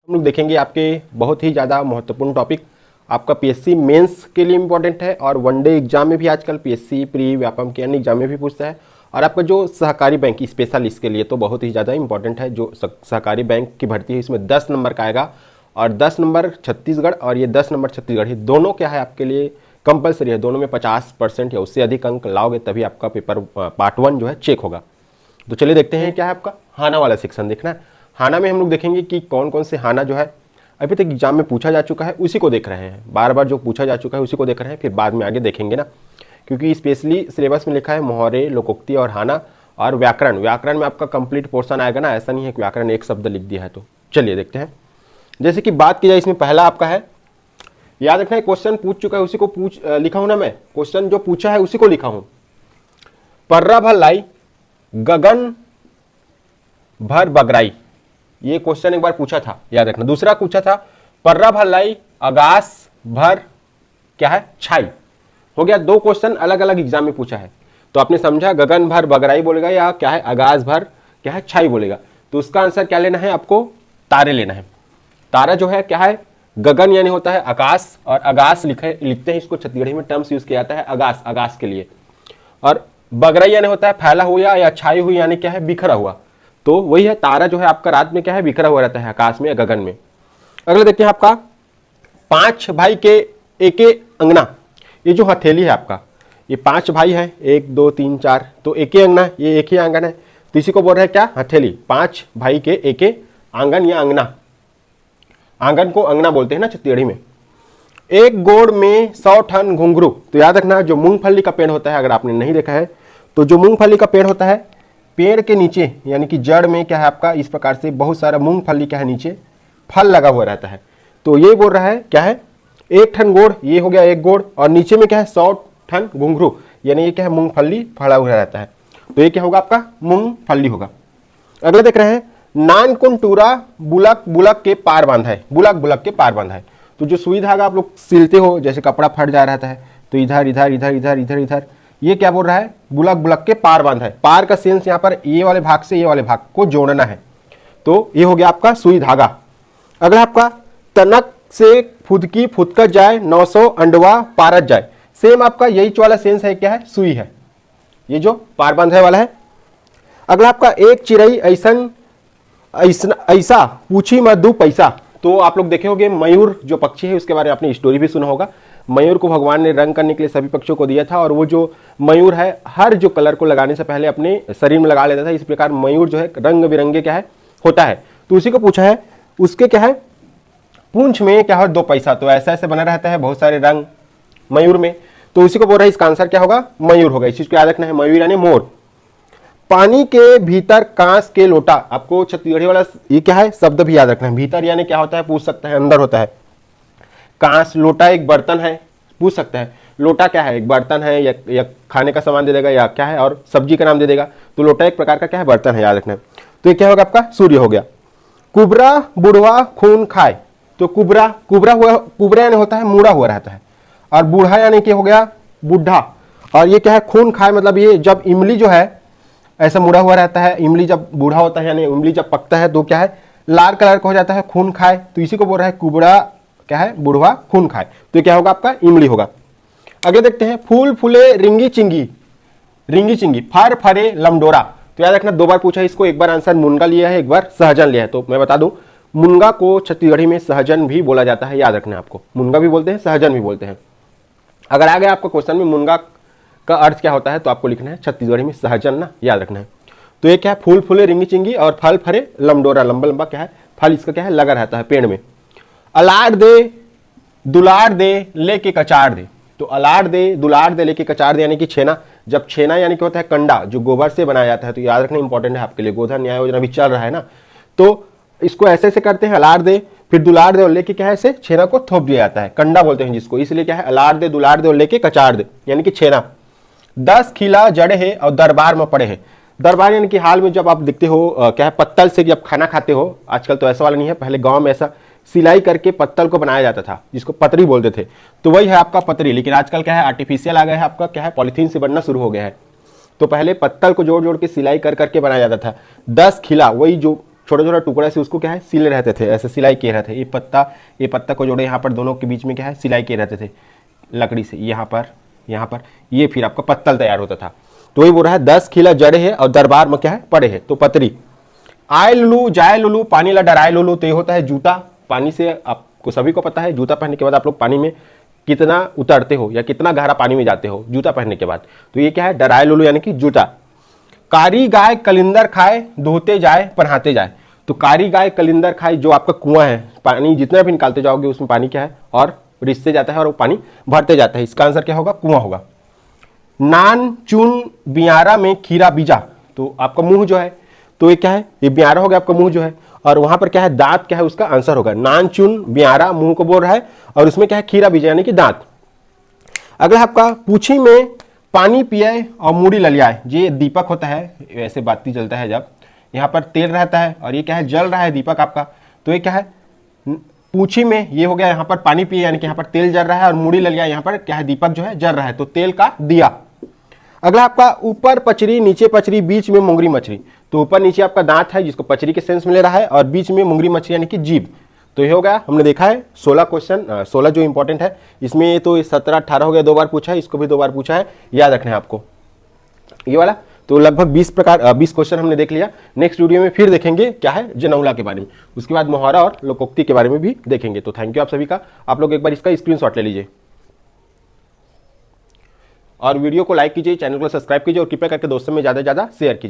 हम लोग देखेंगे आपके बहुत ही ज़्यादा महत्वपूर्ण टॉपिक, आपका पीएससी मेंस के लिए इंपॉर्टेंट है और वनडे एग्जाम में भी आजकल पीएससी प्री व्यापम के अन्य एग्जाम में भी पूछता है। और आपका जो सहकारी बैंक स्पेशलिस्ट के लिए तो बहुत ही ज़्यादा इंपॉर्टेंट है। जो सहकारी बैंक की भर्ती है इसमें 10 नंबर का आएगा और 10 नंबर छत्तीसगढ़ और ये 10 नंबर छत्तीसगढ़, ये दोनों क्या है आपके लिए कंपलसरी है। दोनों में 50% या उससे अधिक अंक लाओगे तभी आपका पेपर पार्ट 1 जो है चेक होगा। तो चलिए देखते हैं क्या है आपका हाना वाला सेक्शन देखना है। हाना में हम लोग देखेंगे कि कौन कौन से हाना जो है अभी तक एग्जाम में पूछा जा चुका है उसी को देख रहे हैं। बार बार जो पूछा जा चुका है उसी को देख रहे हैं, फिर बाद में आगे देखेंगे ना, क्योंकि स्पेशली सिलेबस में लिखा है मोहरे, लोकोक्ति और हाना और व्याकरण। व्याकरण में आपका कंप्लीट पोर्शन आएगा ना, ऐसा नहीं है कि व्याकरण एक शब्द लिख दिया है। तो चलिए देखते हैं। जैसे कि बात की जाए इसमें पहला आपका है, याद रखना है क्वेश्चन पूछ चुका है उसी को लिखा हूं ना मैं, क्वेश्चन जो पूछा है उसी को लिखा हूं। पर्रा भलाई गगन भर बगराई, ये क्वेश्चन एक बार पूछा था, याद रखना। दूसरा पूछा था पर्रा भलाई आगास भर क्या है छाई। हो गया, दो क्वेश्चन अलग अलग एग्जाम में पूछा है। तो आपने समझा गगन भर बगराई बोलेगा या क्या है आगास भर क्या है छाई बोलेगा। तो उसका आंसर क्या लेना है आपको, तारे लेना है। तारा जो है क्या है, गगन यानी होता है आकाश, और आगास लिखते हैं इसको, छत्तीसगढ़ी में टर्म्स यूज किया जाता है आगास, आकाश के लिए। और बगराई यानी होता है फैला हुआ या छाई हुई, यानी क्या है बिखरा हुआ। तो वही है, तारा जो है आपका रात में क्या है बिखरा हुआ रहता है आकाश में या गगन में। अगला देखते हैं आपका 5 भाई के एके अंगना। ये जो हथेली है आपका, ये 5 भाई है, 1 2 3 4, तो एके अंगना, ये एक ही आंगन है, तो इसी को बोल रहे हैं क्या हथेली। 5 भाई के एके आंगन या अंगना, आंगन को अंगना बोलते हैं ना छत्तीसगढ़ी में। एक गोड़ में 100 टन घुंघरू। तो याद रखना जो मूंगफली का पेड़ होता है, अगर आपने नहीं देखा है तो जो मूंगफली का पेड़ होता है, पेड़ के नीचे यानी कि जड़ में क्या है आपका इस प्रकार से बहुत सारा मूंगफली क्या है नीचे फल लगा हुआ रहता है। तो ये बोल रहा है क्या है 1 टन गोड़, ये हो गया 1 गोड़, और नीचे में क्या है 100 टन घुंघरू, यानी ये क्या है मूंगफली फड़ा हुआ रहता है। तो ये क्या होगा आपका मूंगफली होगा। अगला देख रहे हैं नानकुन टूरा बुलक बुलक के पार बांधा है। बुलक बुलक के पार बांधा है, तो जो सुई धागा आप लोग सिलते हो, जैसे कपड़ा फट जा रहता है तो इधर इधर इधर इधर इधर इधर, ये क्या बोल रहा है बुलक बुलक के पार बांधा है। पार का सेंस यहाँ पर ये वाले भाग से ये वाले भाग को जोड़ना है, तो ये हो गया आपका सुई धागा। अगला आपका तनक से फुदकी फुदकत जाए 900 अंडवा पारत जाए। सेम आपका यही वाला सेंस है, क्या है सुई है, ये जो पार बांधा वाला है। अगला आपका एक चिड़ई ऐसा पूछी मत दू पैसा। तो आप लोग देखे होंगे मयूर जो पक्षी है उसके बारे में आपने स्टोरी भी सुना होगा। मयूर को भगवान ने रंग करने के लिए सभी पक्षियों को दिया था, और वो जो मयूर है हर जो कलर को लगाने से पहले अपने शरीर में लगा लेता था। इस प्रकार मयूर जो है रंग बिरंगे क्या है होता है। तो उसी को पूछा है, उसके क्या है पूंछ में क्या है 2 पैसा। तो ऐसा ऐसे बना रहता है बहुत सारे रंग मयूर में, तो उसी को बोल रहा है इसका आंसर क्या होगा मयूर होगा। इस चीज को याद रखना है, मयूर यानी मोर। पानी के भीतर कांस के लोटा, आपको छत्तीसगढ़ी वाला ये क्या है शब्द भी याद रखना है। भीतर यानी क्या होता है पूछ सकता है, अंदर होता है। कांस लोटा एक बर्तन है, पूछ सकता है लोटा क्या है, एक बर्तन है या खाने का सामान दे देगा या क्या है, और सब्जी का नाम दे देगा। तो लोटा एक प्रकार का क्या है बर्तन है, याद रखना है। तो ये क्या होगा आपका सूर्य हो गया। कुबरा बुढ़वा खून खाए। तो कुबरा कुबरा यानी होता है मुड़ा हुआ रहता है, और बूढ़ा यानी क्या हो गया बूढ़ा। और ये क्या है खून खाए, मतलब ये जब इमली जो है ऐसा मुड़ा हुआ रहता है, इमली जब बूढ़ा होता है यानी इमली जब पकता है तो क्या है लाल कलर का हो जाता है, खून खाए। तो इसी को बोल रहा है कुबड़ा क्या है बुढ़वा खून खाए। तो क्या होगा आपका इमली होगा। अगले देखते हैं फूल फूले रिंगी चिंगी फर फरे लमडोरा। तो याद रखना 2 बार पूछा है इसको, एक बार आंसर मुनगा लिया है, एक बार सहजन लिया है। तो मैं बता दूं मुनगा को छत्तीसगढ़ी में सहजन भी बोला जाता है, याद रखना आपको। मुनगा भी बोलते हैं सहजन भी बोलते हैं। अगर आ गया आपका क्वेश्चन में मुनगा का अर्थ क्या होता है तो आपको लिखना है छत्तीसगढ़ी में सहजन ना, याद रखना है। तो ये क्या है फूल फूले रिंगी चिंगी और फल फरे लमडोरा, लंबा लंबा क्या है फल इसका क्या है लगा रहता है पेड़ में। अलाड़ दे दुलार दे लेके कचार दे। तो अलाड़ दे दुलार दे लेके कचार दे यानी कि छेना। जब छेना यानी कि होता है कंडा जो गोबर से बनाया जाता है, तो याद रखना इंपॉर्टेंट है आपके लिए, गोधन न्याय योजना भी चल रहा है ना, तो इसको ऐसे ऐसे करते हैं अलाड़ दे फिर दुलार दे और लेके क्या है ऐसे छेना को थोप दिया जाता है, कंडा बोलते हैं जिसको। इसलिए क्या है अलाड़ दे दुलार दे और लेके कचार दे यानी कि छेना। 10 खिला जड़े है और दरबार में पड़े हैं। दरबार यानी कि हाल में जब आप देखते हो क्या है पत्तल से जब खाना खाते हो, आजकल तो ऐसा वाला नहीं है, पहले गांव में ऐसा सिलाई करके पत्तल को बनाया जाता था जिसको पतरी बोलते थे। तो वही है आपका पतरी, लेकिन आजकल क्या है आर्टिफिशियल आ गया है, आपका क्या है पॉलिथीन से बनना शुरू हो गया है। तो पहले पत्तल को जोड़ जोड़ के सिलाई कर करके बनाया जाता था। 10 खिला वही जो छोटा छोटा टुकड़ा से उसको क्या है सिले रहते थे, ऐसे सिलाई किए रहते थे। ये पत्ता को जोड़े यहाँ पर दोनों के बीच में क्या है सिलाई किए रहते थे लकड़ी से, यहाँ पर ये फिर आपका पत्तल तैयार होता था। तो वही बोल रहा है 10 खिला जड़े है और दरबार में क्या है पड़े है। तो पतरी आए लुलू जाए लुलू पानी ला डराए लुलू, तो ये होता है जूता। पानी से आपको सभी को पता है जूता पहनने के बाद आप लोग पानी में कितना उतरते हो या कितना गहरा पानी में जाते हो जूता पहनने के बाद। तो ये क्या है डराए लुलू यानी कि जूता। कारी गाय कलिंदर खाए धोते जाए पनहाते जाए। तो कारी गाय कलिंदर खाए, जो आपका कुआं है पानी जितना भी निकालते जाओगे उसमें पानी क्या है और रिसते जाता है और वो पानी भरते जाता है। इसका आंसर क्या होगा कुआं होगा। नान चुन बियारा में खीरा बीजा, तो आपका मुंह जो है तो ये क्या है ये बियारा हो गया आपका मुंह जो है, और वहां पर क्या है दांत क्या है उसका आंसर होगा। नान चुन बियारा मुंह को बोल रहा है और उसमें क्या है खीरा बीजा यानी कि दांत। अगला आपका पूछी में पानी पिए और मूड़ी ललियाए, ये दीपक होता है, वैसे बाती जलता है जब यहाँ पर तेल रहता है और ये क्या है जल रहा है दीपक आपका। तो ये क्या है पूछी में ये हो गया यहाँ पर पानी पिए यानी कि यहाँ पर तेल जल रहा है, और मूड़ी ललिया यहाँ पर क्या है दीपक जो है जल रहा है, तो तेल का दिया। अगला आपका ऊपर पचरी नीचे पचरी बीच में मुंगरी मछली, तो ऊपर नीचे आपका दांत है जिसको पचरी के सेंस मिल रहा है, और बीच में मुंगरी मछली यानी कि जीभ। तो ये हो गया हमने देखा है 16 क्वेश्चन, 16 जो इंपॉर्टेंट है इसमें तो 17 18 हो गया, 2 बार पूछा है, इसको भी 2 बार पूछा है, याद रखना है आपको ये वाला। तो लगभग 20 क्वेश्चन हमने देख लिया। नेक्स्ट वीडियो में फिर देखेंगे क्या है जनौला के बारे में, उसके बाद मुहावरा और लोकोक्ति के बारे में भी देखेंगे। तो थैंक यू आप सभी का, आप लोग एक बार इसका स्क्रीनशॉट ले लीजिए और वीडियो को लाइक कीजिए, चैनल को सब्सक्राइब कीजिए और कृपया करके दोस्तों में ज़्यादा से ज़्यादा शेयर कीजिए।